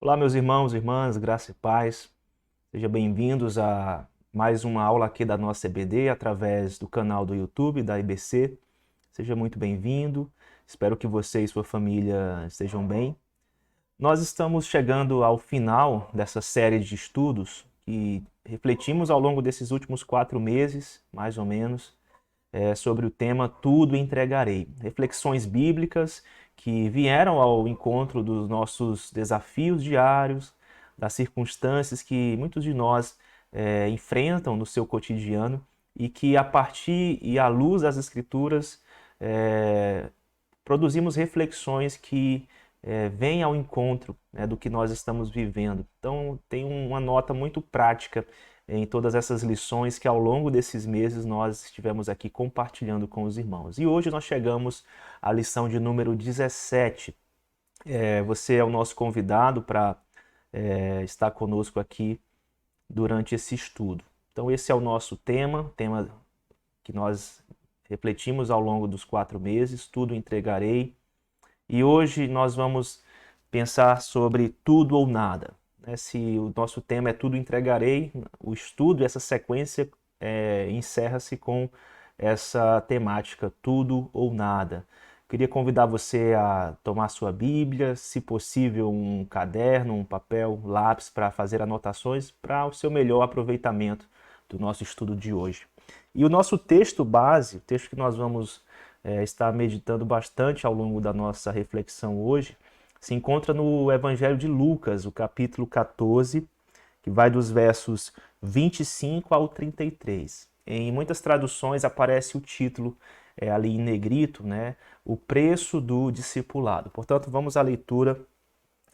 Olá, meus irmãos e irmãs, graça e paz. Sejam bem-vindos a mais uma aula aqui da nossa EBD através do canal do YouTube da IBC. Seja muito bem-vindo. Espero que você e sua família estejam bem. Nós estamos chegando ao final dessa série de estudos que refletimos ao longo desses últimos 4 meses, mais ou menos, sobre o tema Tudo Entregarei. Reflexões bíblicas que vieram ao encontro dos nossos desafios diários, das circunstâncias que muitos de nós enfrentam no seu cotidiano e que, a partir e à luz das Escrituras, produzimos reflexões que vêm ao encontro, né, do que nós estamos vivendo. Então, tem uma nota muito prática em todas essas lições que ao longo desses meses nós estivemos aqui compartilhando com os irmãos. E hoje nós chegamos à lição de número 17. Você é o nosso convidado para estar conosco aqui durante esse estudo. Então esse é o nosso tema que nós refletimos ao longo dos 4 meses, Tudo Entregarei. E hoje nós vamos pensar sobre tudo ou nada. Se o nosso tema é Tudo Entregarei, o estudo, essa sequência encerra-se com essa temática, tudo ou nada. Queria convidar você a tomar sua Bíblia, se possível um caderno, um papel, lápis para fazer anotações para o seu melhor aproveitamento do nosso estudo de hoje. E o nosso texto base, o texto que nós vamos estar meditando bastante ao longo da nossa reflexão hoje, se encontra no Evangelho de Lucas, o capítulo 14, que vai dos versos 25 ao 33. Em muitas traduções aparece o título ali em negrito, né? O preço do discipulado. Portanto, vamos à leitura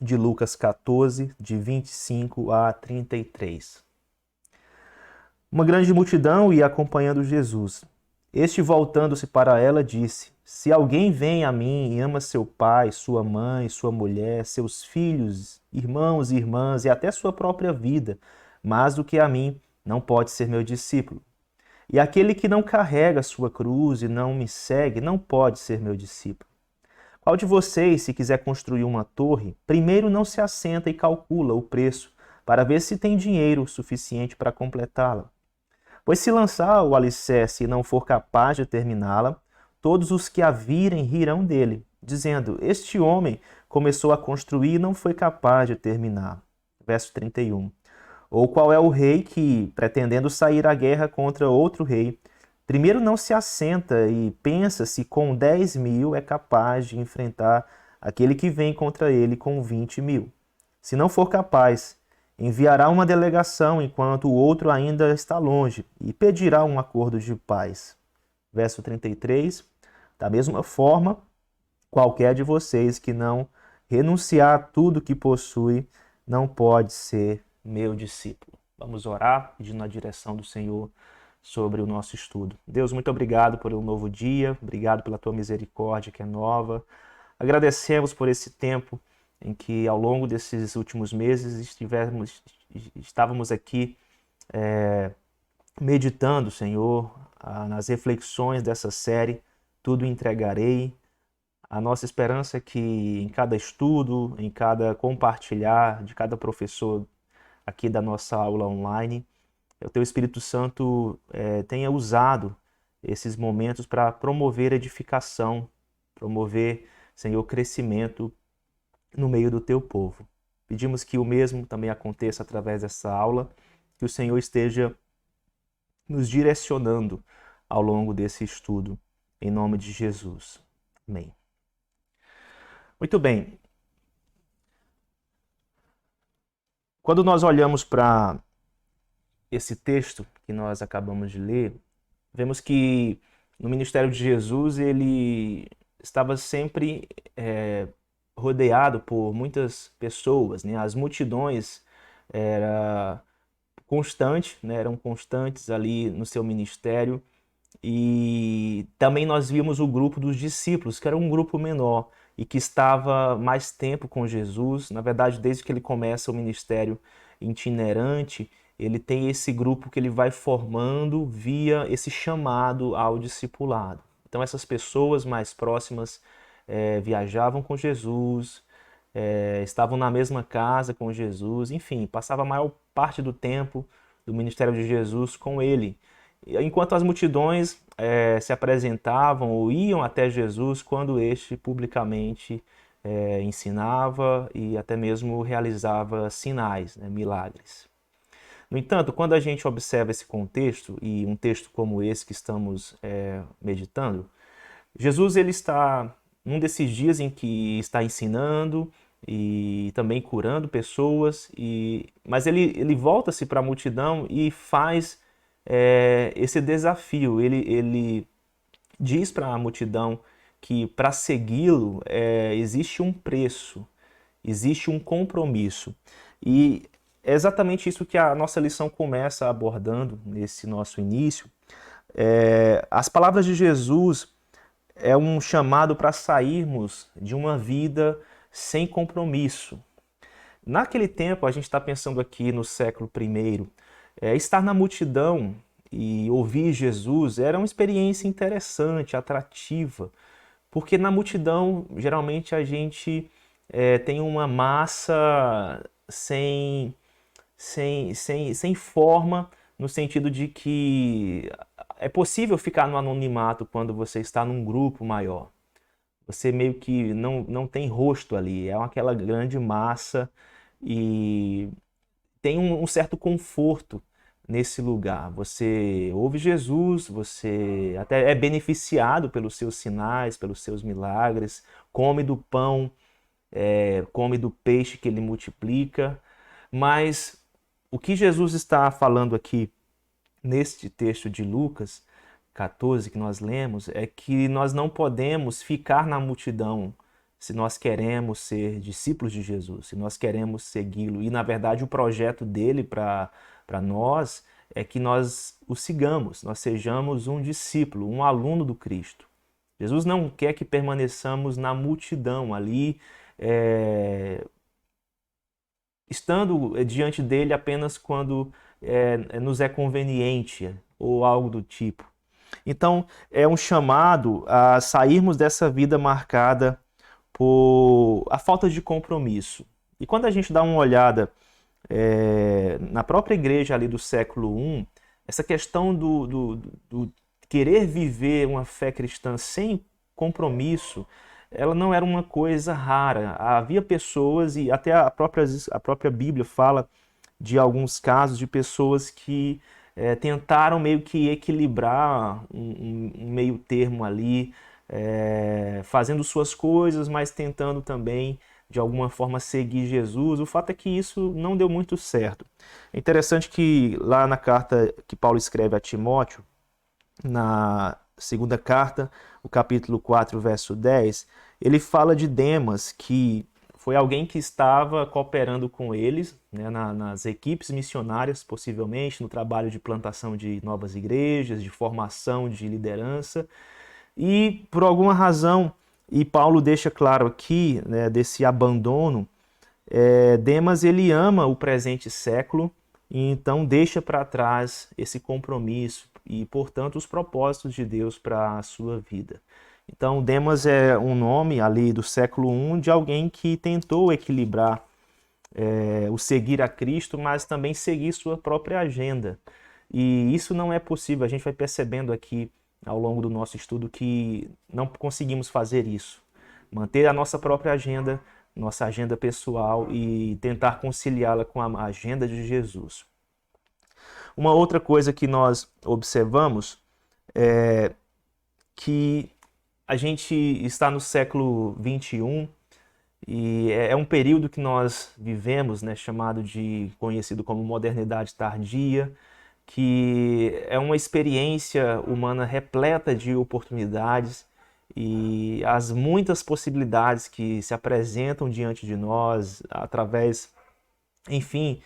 de Lucas 14, de 25 a 33. Uma grande multidão ia acompanhando Jesus. Este, voltando-se para ela, disse: Se alguém vem a mim e ama seu pai, sua mãe, sua mulher, seus filhos, irmãos e irmãs e até sua própria vida, mais do que a mim, não pode ser meu discípulo. E aquele que não carrega sua cruz e não me segue, não pode ser meu discípulo. Qual de vocês, se quiser construir uma torre, primeiro não se assenta e calcula o preço, para ver se tem dinheiro suficiente para completá-la? Pois se lançar o alicerce e não for capaz de terminá-la, todos os que a virem rirão dele, dizendo: Este homem começou a construir e não foi capaz de terminar. Verso 31. Ou qual é o rei que, pretendendo sair à guerra contra outro rei, primeiro não se assenta e pensa se com 10.000 é capaz de enfrentar aquele que vem contra ele com 20.000. Se não for capaz, enviará uma delegação enquanto o outro ainda está longe e pedirá um acordo de paz. Verso 33. Da mesma forma, qualquer de vocês que não renunciar a tudo que possui, não pode ser meu discípulo. Vamos orar, pedindo a direção do Senhor sobre o nosso estudo. Deus, muito obrigado por um novo dia, obrigado pela tua misericórdia que é nova. Agradecemos por esse tempo em que, ao longo desses últimos meses, estávamos aqui meditando, Senhor, nas reflexões dessa série, Tudo Entregarei. A nossa esperança é que em cada estudo, em cada compartilhar de cada professor aqui da nossa aula online, o Teu Espírito Santo tenha usado esses momentos para promover edificação, promover, Senhor, crescimento no meio do Teu povo. Pedimos que o mesmo também aconteça através dessa aula, que o Senhor esteja nos direcionando ao longo desse estudo, em nome de Jesus. Amém. Muito bem. Quando nós olhamos para esse texto que nós acabamos de ler, vemos que no ministério de Jesus ele estava sempre rodeado por muitas pessoas, né? As multidões eram constantes ali no seu ministério. E também nós vimos o grupo dos discípulos, que era um grupo menor e que estava mais tempo com Jesus. Na verdade, desde que ele começa o ministério itinerante, ele tem esse grupo que ele vai formando via esse chamado ao discipulado. Então essas pessoas mais próximas viajavam com Jesus, estavam na mesma casa com Jesus, enfim, passava a maior parte do tempo do ministério de Jesus com ele. Enquanto as multidões se apresentavam ou iam até Jesus quando este publicamente ensinava e até mesmo realizava sinais, né, milagres. No entanto, quando a gente observa esse contexto, e um texto como esse que estamos meditando, Jesus ele está num desses dias em que está ensinando e também curando pessoas, mas ele volta-se para a multidão e faz esse desafio. Ele diz para a multidão que para segui-lo existe um preço, existe um compromisso. E é exatamente isso que a nossa lição começa abordando nesse nosso início. As palavras de Jesus é um chamado para sairmos de uma vida sem compromisso. Naquele tempo, a gente está pensando aqui no século I, estar na multidão e ouvir Jesus era uma experiência interessante, atrativa, porque na multidão, geralmente, a gente tem uma massa sem forma, no sentido de que é possível ficar no anonimato quando você está num grupo maior. Você meio que não tem rosto ali, é aquela grande massa e tem um certo conforto nesse lugar. Você ouve Jesus, você até é beneficiado pelos seus sinais, pelos seus milagres, come do pão, come do peixe que ele multiplica, mas o que Jesus está falando aqui neste texto de Lucas 14 que nós lemos é que nós não podemos ficar na multidão se nós queremos ser discípulos de Jesus, se nós queremos segui-lo. E na verdade o projeto dele para nós é que nós o sigamos, nós sejamos um discípulo, um aluno do Cristo. Jesus não quer que permaneçamos na multidão ali, estando diante dele apenas quando nos é conveniente ou algo do tipo. Então, é um chamado a sairmos dessa vida marcada por a falta de compromisso. E quando a gente dá uma olhada na própria igreja ali do século I, essa questão do querer viver uma fé cristã sem compromisso, ela não era uma coisa rara. Havia pessoas, e até a própria Bíblia fala de alguns casos de pessoas que tentaram meio que equilibrar um meio termo ali, fazendo suas coisas, mas tentando também, de alguma forma, seguir Jesus. O fato é que isso não deu muito certo. É interessante que lá na carta que Paulo escreve a Timóteo, na segunda carta, o capítulo 4, verso 10, ele fala de Demas, que foi alguém que estava cooperando com eles, né, nas equipes missionárias, possivelmente, no trabalho de plantação de novas igrejas, de formação de liderança. E por alguma razão, e Paulo deixa claro aqui, né, desse abandono, Demas ele ama o presente século e então deixa para trás esse compromisso e, portanto, os propósitos de Deus para a sua vida. Então, Demas é um nome ali do século I de alguém que tentou equilibrar o seguir a Cristo, mas também seguir sua própria agenda. E isso não é possível. A gente vai percebendo aqui ao longo do nosso estudo que não conseguimos fazer isso. Manter a nossa própria agenda, nossa agenda pessoal e tentar conciliá-la com a agenda de Jesus. Uma outra coisa que nós observamos é que a gente está no século XXI e é um período que nós vivemos, né, conhecido como modernidade tardia, que é uma experiência humana repleta de oportunidades e as muitas possibilidades que se apresentam diante de nós através, enfim,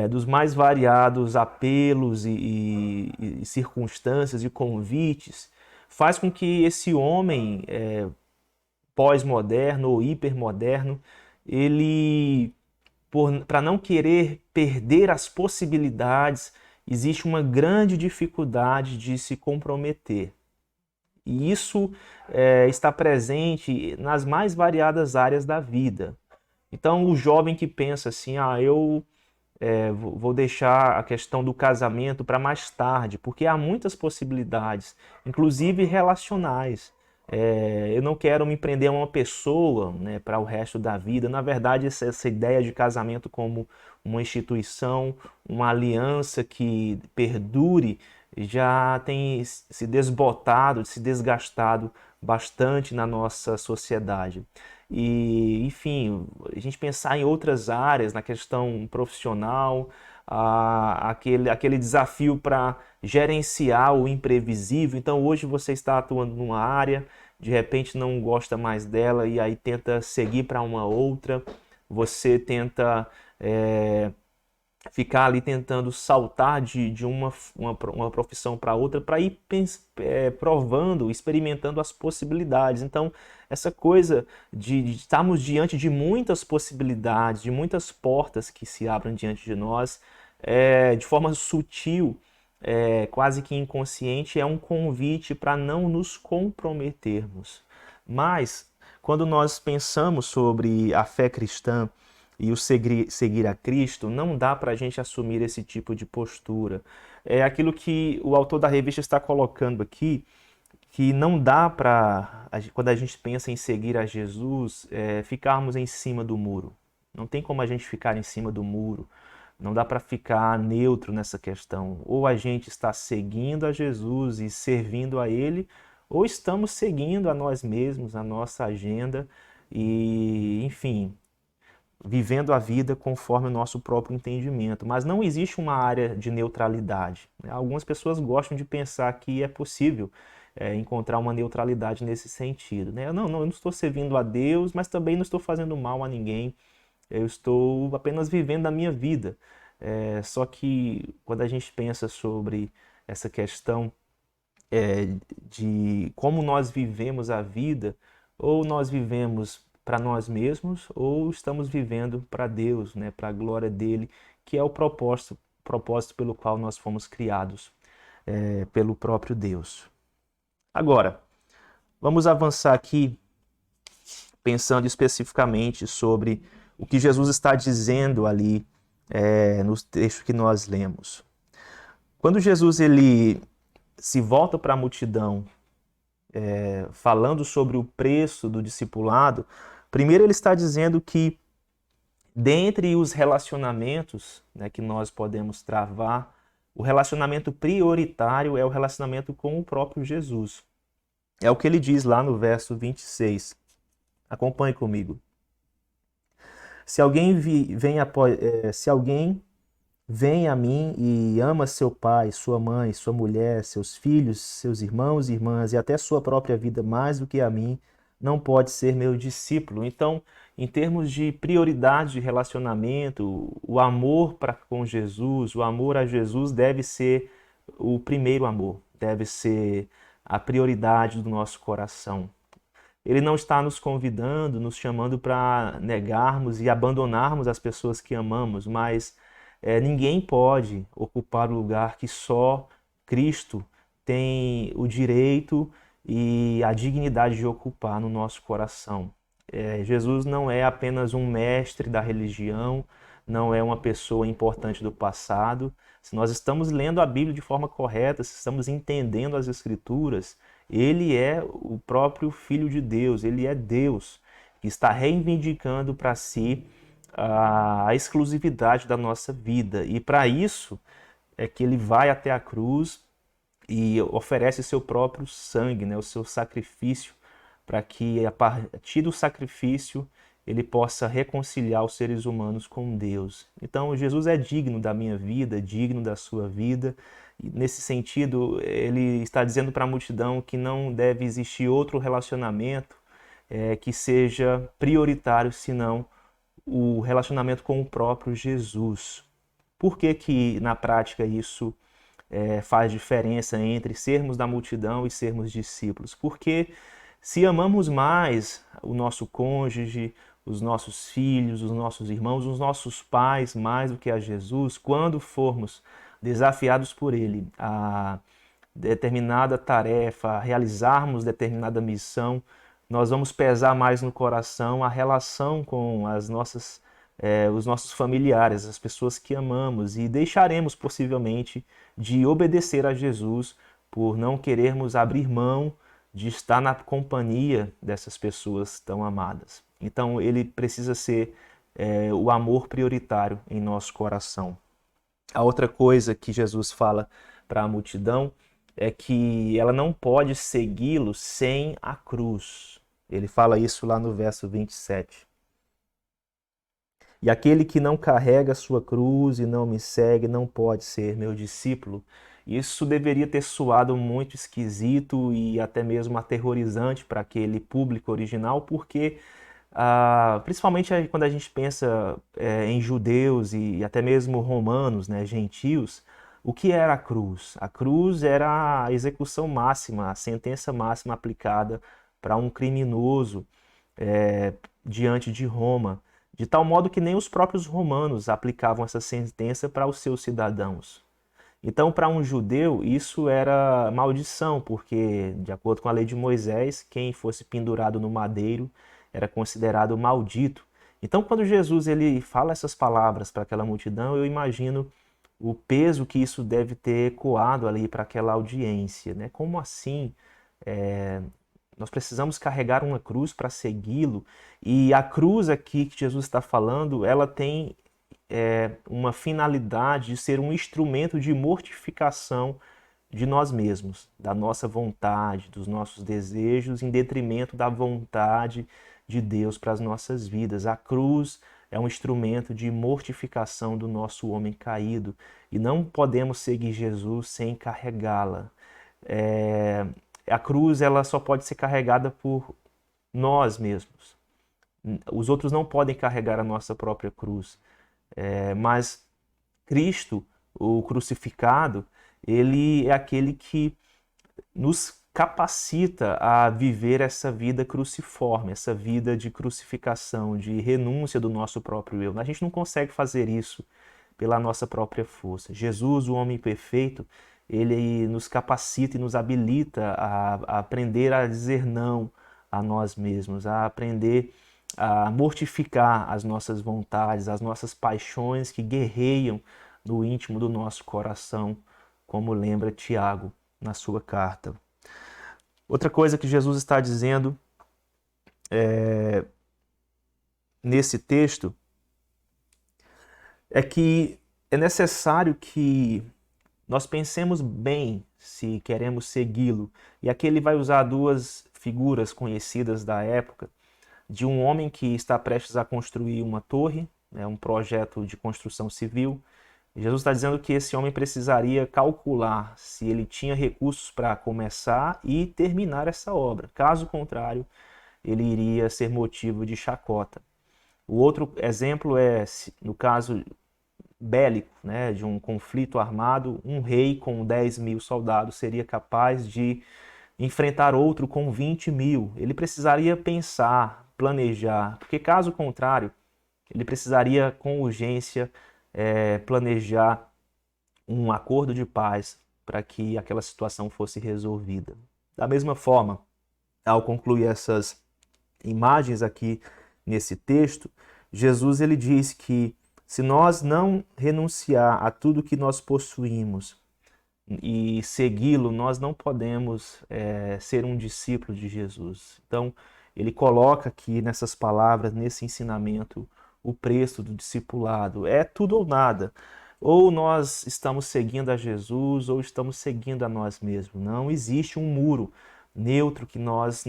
dos mais variados apelos e circunstâncias e convites, faz com que esse homem pós-moderno ou hipermoderno, ele, para não querer perder as possibilidades, existe uma grande dificuldade de se comprometer. E isso está presente nas mais variadas áreas da vida. Então, o jovem que pensa assim, eu vou deixar a questão do casamento para mais tarde, porque há muitas possibilidades, inclusive relacionais. Eu não quero me prender a uma pessoa, né, para o resto da vida. Na verdade, essa ideia de casamento como uma instituição, uma aliança que perdure, já tem se desbotado, se desgastado bastante na nossa sociedade. E, enfim, a gente pensar em outras áreas, na questão profissional, aquele desafio para gerenciar o imprevisível. Então, hoje você está atuando numa área, de repente não gosta mais dela e aí tenta seguir para uma outra. Você tenta ficar ali tentando saltar de uma profissão para outra para ir provando, experimentando as possibilidades. Então, essa coisa de estarmos diante de muitas possibilidades, de muitas portas que se abrem diante de nós, de forma sutil, quase que inconsciente, é um convite para não nos comprometermos. Mas, quando nós pensamos sobre a fé cristã, e o seguir a Cristo, não dá para a gente assumir esse tipo de postura. É aquilo que o autor da revista está colocando aqui, que não dá para, quando a gente pensa em seguir a Jesus, ficarmos em cima do muro. Não tem como a gente ficar em cima do muro. Não dá para ficar neutro nessa questão. Ou a gente está seguindo a Jesus e servindo a Ele, ou estamos seguindo a nós mesmos, a nossa agenda e, enfim, vivendo a vida conforme o nosso próprio entendimento. Mas não existe uma área de neutralidade, né? Algumas pessoas gostam de pensar que é possível encontrar uma neutralidade nesse sentido, né? Eu não estou servindo a Deus, mas também não estou fazendo mal a ninguém. Eu estou apenas vivendo a minha vida. Só que quando a gente pensa sobre essa questão de como nós vivemos a vida, ou nós vivemos para nós mesmos, ou estamos vivendo para Deus, né, para a glória dele, que é o propósito pelo qual nós fomos criados, pelo próprio Deus. Agora, vamos avançar aqui pensando especificamente sobre o que Jesus está dizendo ali no texto que nós lemos. Quando Jesus ele se volta para a multidão falando sobre o preço do discipulado, primeiro ele está dizendo que dentre os relacionamentos, né, que nós podemos travar, o relacionamento prioritário é o relacionamento com o próprio Jesus. É o que ele diz lá no verso 26. Acompanhe comigo. Se alguém se alguém vem a mim e ama seu pai, sua mãe, sua mulher, seus filhos, seus irmãos e irmãs e até sua própria vida mais do que a mim, não pode ser meu discípulo. Então, em termos de prioridade de relacionamento, o amor para com Jesus, o amor a Jesus deve ser o primeiro amor, deve ser a prioridade do nosso coração. Ele não está nos convidando, nos chamando para negarmos e abandonarmos as pessoas que amamos, mas ninguém pode ocupar o lugar que só Cristo tem o direito e a dignidade de ocupar no nosso coração. Jesus não é apenas um mestre da religião, não é uma pessoa importante do passado. Se nós estamos lendo a Bíblia de forma correta, se estamos entendendo as Escrituras, ele é o próprio Filho de Deus, ele é Deus, que está reivindicando para si a exclusividade da nossa vida. E para isso é que ele vai até a cruz e oferece seu próprio sangue, né, o seu sacrifício, para que a partir do sacrifício ele possa reconciliar os seres humanos com Deus. Então Jesus é digno da minha vida, digno da sua vida. E nesse sentido, ele está dizendo para a multidão que não deve existir outro relacionamento que seja prioritário, senão o relacionamento com o próprio Jesus. Por que que na prática isso faz diferença entre sermos da multidão e sermos discípulos? Porque se amamos mais o nosso cônjuge, os nossos filhos, os nossos irmãos, os nossos pais mais do que a Jesus, quando formos desafiados por Ele a determinada tarefa, a realizarmos determinada missão, nós vamos pesar mais no coração a relação com os nossos familiares, as pessoas que amamos, e deixaremos possivelmente de obedecer a Jesus por não querermos abrir mão de estar na companhia dessas pessoas tão amadas. Então, ele precisa ser o amor prioritário em nosso coração. A outra coisa que Jesus fala para a multidão é que ela não pode segui-lo sem a cruz. Ele fala isso lá no verso 27. E aquele que não carrega a sua cruz e não me segue não pode ser meu discípulo. Isso deveria ter soado muito esquisito e até mesmo aterrorizante para aquele público original, porque principalmente quando a gente pensa em judeus e até mesmo romanos, né, gentios, o que era a cruz? A cruz era a execução máxima, a sentença máxima aplicada para um criminoso diante de Roma, de tal modo que nem os próprios romanos aplicavam essa sentença para os seus cidadãos. Então, para um judeu, isso era maldição, porque, de acordo com a lei de Moisés, quem fosse pendurado no madeiro era considerado maldito. Então, quando Jesus ele fala essas palavras para aquela multidão, eu imagino o peso que isso deve ter ecoado ali para aquela audiência, né? Como assim? Nós precisamos carregar uma cruz para segui-lo, e a cruz aqui que Jesus está falando, ela tem uma finalidade de ser um instrumento de mortificação de nós mesmos, da nossa vontade, dos nossos desejos, em detrimento da vontade de Deus para as nossas vidas. A cruz é um instrumento de mortificação do nosso homem caído, e não podemos seguir Jesus sem carregá-la. A cruz ela só pode ser carregada por nós mesmos. Os outros não podem carregar a nossa própria cruz. Mas Cristo, o crucificado, ele é aquele que nos capacita a viver essa vida cruciforme, essa vida de crucificação, de renúncia do nosso próprio eu. A gente não consegue fazer isso pela nossa própria força. Jesus, o homem perfeito, ele nos capacita e nos habilita a aprender a dizer não a nós mesmos, a aprender a mortificar as nossas vontades, as nossas paixões que guerreiam no íntimo do nosso coração, como lembra Tiago na sua carta. Outra coisa que Jesus está dizendo nesse texto é que é necessário que nós pensemos bem se queremos segui-lo. E aqui ele vai usar duas figuras conhecidas da época, de um homem que está prestes a construir uma torre, um projeto de construção civil. Jesus está dizendo que esse homem precisaria calcular se ele tinha recursos para começar e terminar essa obra. Caso contrário, ele iria ser motivo de chacota. O outro exemplo é, no caso bélico, de um conflito armado, um rei com 10.000 soldados seria capaz de enfrentar outro com 20.000. Ele precisaria pensar, planejar, porque caso contrário, ele precisaria com urgência planejar um acordo de paz para que aquela situação fosse resolvida. Da mesma forma, ao concluir essas imagens aqui nesse texto, Jesus ele diz que se nós não renunciar a tudo que nós possuímos e segui-lo, nós não podemos ser um discípulo de Jesus. Então, ele coloca aqui nessas palavras, nesse ensinamento, o preço do discipulado. É tudo ou nada. Ou nós estamos seguindo a Jesus, ou estamos seguindo a nós mesmos. Não existe um muro neutro que nós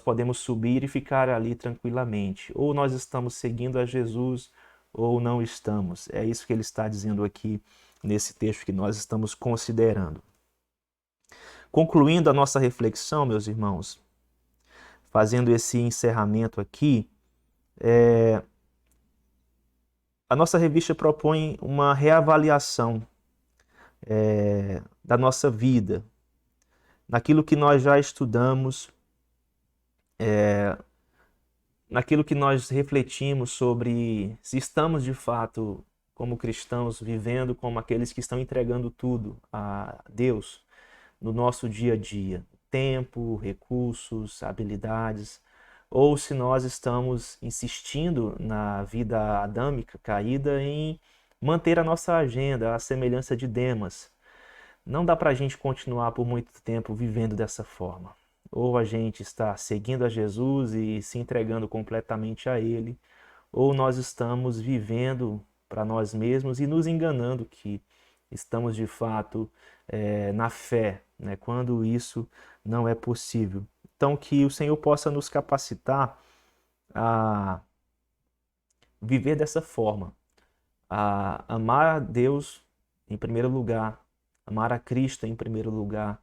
podemos subir e ficar ali tranquilamente. Ou nós estamos seguindo a Jesus, ou não estamos. É isso que ele está dizendo aqui nesse texto que nós estamos considerando. Concluindo a nossa reflexão, meus irmãos, fazendo esse encerramento aqui, a nossa revista propõe uma reavaliação da nossa vida, naquilo que nós já estudamos, naquilo que nós refletimos sobre se estamos de fato como cristãos vivendo como aqueles que estão entregando tudo a Deus no nosso dia a dia. tempo, recursos, habilidades, ou se nós estamos insistindo na vida adâmica caída em manter a nossa agenda, a semelhança de Demas. Não dá para a gente continuar por muito tempo vivendo dessa forma. Ou a gente está seguindo a Jesus e se entregando completamente a Ele, ou nós estamos vivendo para nós mesmos e nos enganando que estamos de fato na fé, né, quando isso não é possível. Então, que o Senhor possa nos capacitar a viver dessa forma, a amar a Deus em primeiro lugar, amar a Cristo em primeiro lugar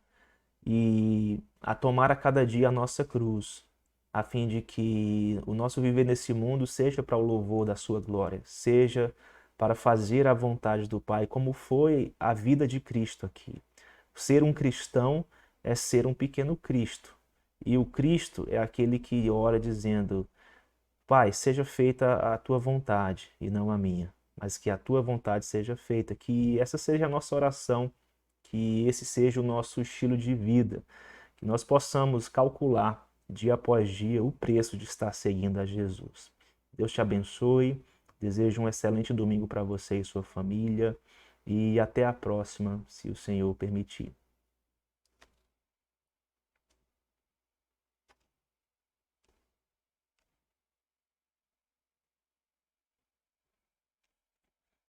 e a tomar a cada dia a nossa cruz, a fim de que o nosso viver nesse mundo seja para o louvor da sua glória, seja para fazer a vontade do Pai, como foi a vida de Cristo aqui. Ser um cristão é ser um pequeno Cristo. E o Cristo é aquele que ora dizendo: Pai, seja feita a tua vontade e não a minha, mas que a tua vontade seja feita, que essa seja a nossa oração, que esse seja o nosso estilo de vida, que nós possamos calcular dia após dia o preço de estar seguindo a Jesus. Deus te abençoe, desejo um excelente domingo para você e sua família e até a próxima, se o Senhor permitir.